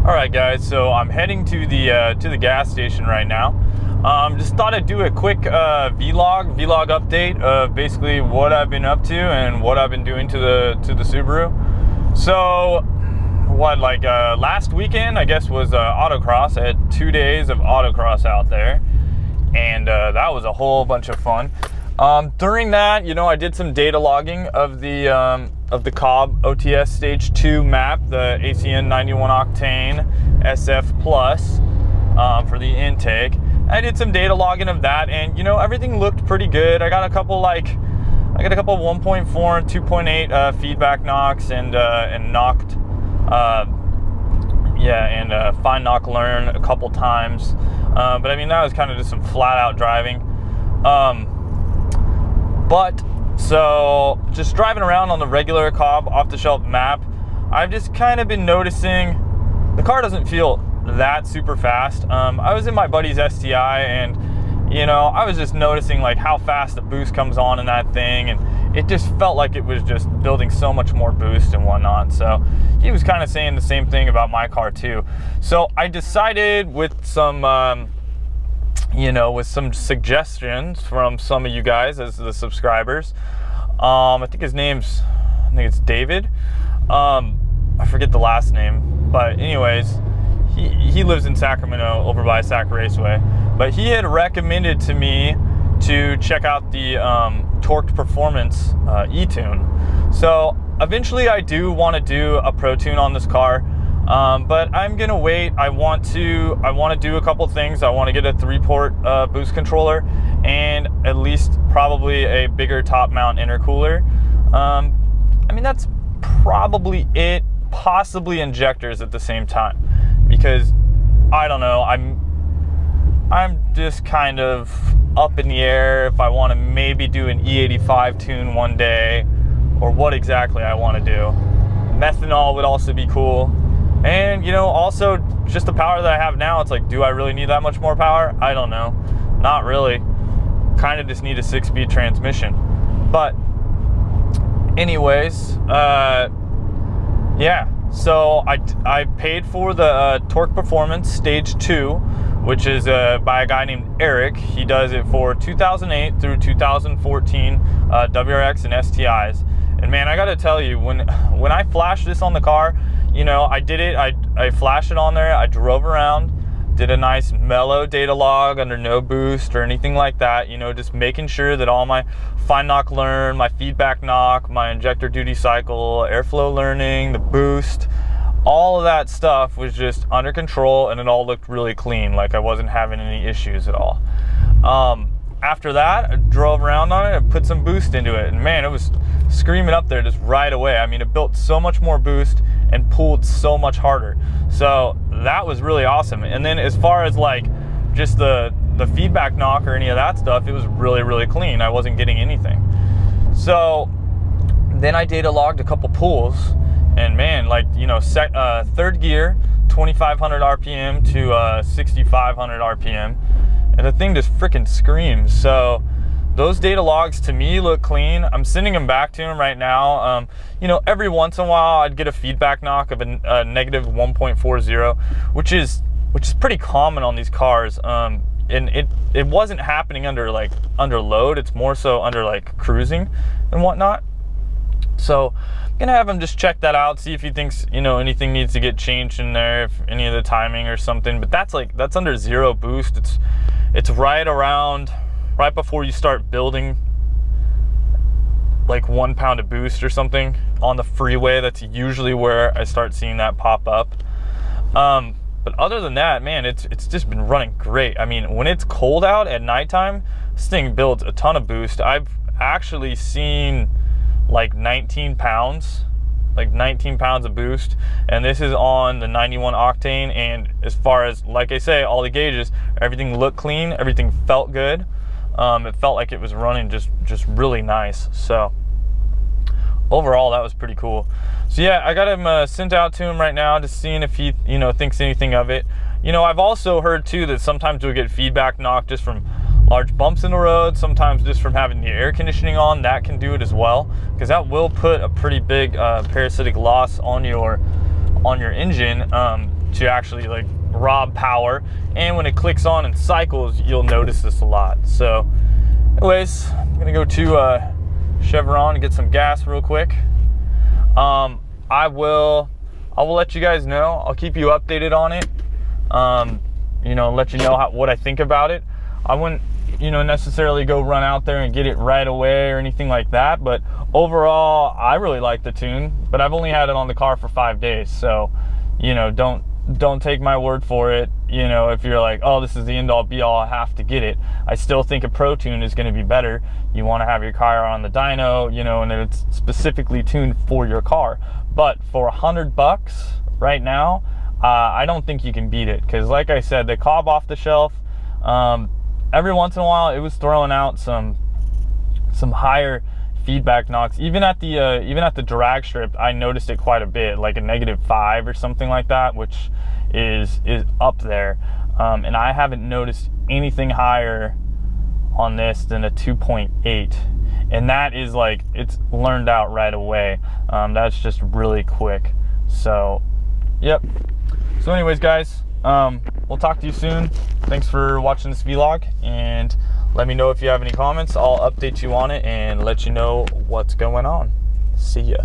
All right, guys. So I'm heading to the gas station right now. Just thought I'd do a quick vlog update of basically what I've been up to and what I've been doing to the Subaru. So, last weekend I guess was autocross. I had 2 days of autocross out there, and that was a whole bunch of fun. During that, I did some data logging of the Cobb OTS Stage 2 map, the ACN 91 octane SF Plus for the intake. I did some data logging of that, and everything looked pretty good. I got a couple 1.4 and 2.8 feedback knocks and knocked, fine knock learn a couple times. But I mean, that was kind of just some flat out driving. So just driving around on the regular Cobb off-the-shelf map, I've just kind of been noticing the car doesn't feel that super fast. I was in my buddy's STI, and I was just noticing like how fast the boost comes on in that thing, and it just felt like it was just building so much more boost and whatnot. So he was kind of saying the same thing about my car too. So I decided with some with some suggestions from some of you guys as the subscribers. I think it's David. I forget the last name, but anyways, he lives in Sacramento over by Sac Raceway. But he had recommended to me to check out the Torqued Performance e-tune. So eventually I do want to do a Pro Tune on this car. But I'm gonna wait. I want to do a couple things. I want to get a 3-port boost controller and at least probably a bigger top mount intercooler. I mean, that's probably it. Possibly injectors at the same time, because I don't know. I'm just kind of up in the air if I want to maybe do an E85 tune one day, or what exactly I want to do. Methanol would also be cool. And also just the power that I have now, it's like, do I really need that much more power? I don't know. Not really. Kind of just need a 6-speed transmission. But anyways, yeah. So I paid for the Torqued Performance Stage 2, which is by a guy named Eric. He does it for 2008 through 2014 WRX and STIs. And man, I gotta tell you, when I flashed this on the car, I did it. I flashed it on there. I drove around, did a nice mellow data log under no boost or anything like that. Just making sure that all my fine knock learn, my feedback knock, my injector duty cycle, airflow learning, the boost, all of that stuff was just under control, and it all looked really clean. Like I wasn't having any issues at all. After that, I drove around on it and put some boost into it, and man, it was screaming up there just right away. I mean, it built so much more boost and pulled so much harder. So that was really awesome. And then as far as like just the feedback knock or any of that stuff, it was really, really clean. I wasn't getting anything. So then I data logged a couple pulls, and man, third gear, 2,500 RPM to 6,500 RPM. And the thing just freaking screams. So those data logs to me look clean. I'm sending them back to him right now. Every once in a while I'd get a feedback knock of a negative 1.40, which is pretty common on these cars. And it wasn't happening under load. It's more so under like cruising and whatnot. So I'm gonna have him just check that out, see if he thinks anything needs to get changed in there, if any of the timing or something. But that's under zero boost. It's right before you start building like 1 pound of boost or something on the freeway. That's usually where I start seeing that pop up. But other than that, man, it's just been running great. I mean, when it's cold out at nighttime, this thing builds a ton of boost. I've actually seen like 19 pounds of boost, and this is on the 91 octane. And as far as, like I say, all the gauges, everything looked clean, everything felt good. It felt like it was running just really nice. So overall, that was pretty cool. So yeah, I got him sent out to him right now, just seeing if he thinks anything of it. I've also heard too that sometimes we'll get feedback knock just from large bumps in the road, sometimes just from having the air conditioning on. That can do it as well, because that will put a pretty big parasitic loss on your engine. to actually like rob power. And when it clicks on and cycles, you'll notice this a lot. So anyways, I'm gonna go to Chevron and get some gas real quick. I will let you guys know. I'll keep you updated on it. You know, let you know what I think about it. I wouldn't, you know, necessarily go run out there and get it right away or anything like that, but overall I really like the tune. But I've only had it on the car for 5 days, so you know, don't take my word for it. You know, if you're like, oh, this is the end all be all, I have to get it. I still think a Pro Tune is going to be better. You want to have your car on the dyno, you know, and it's specifically tuned for your car. But for $100 right now, I don't think you can beat it, because like I said, the Cobb off the shelf, every once in a while it was throwing out some higher feedback knocks. Even at the drag strip, I noticed it quite a bit, like a -5 or something like that, which is up there. And I haven't noticed anything higher on this than a 2.8, and that is like, it's learned out right away. That's just really quick. So yep. So anyways, guys, we'll talk to you soon. Thanks for watching this vlog, and let me know if you have any comments. I'll update you on it and let you know what's going on. See ya.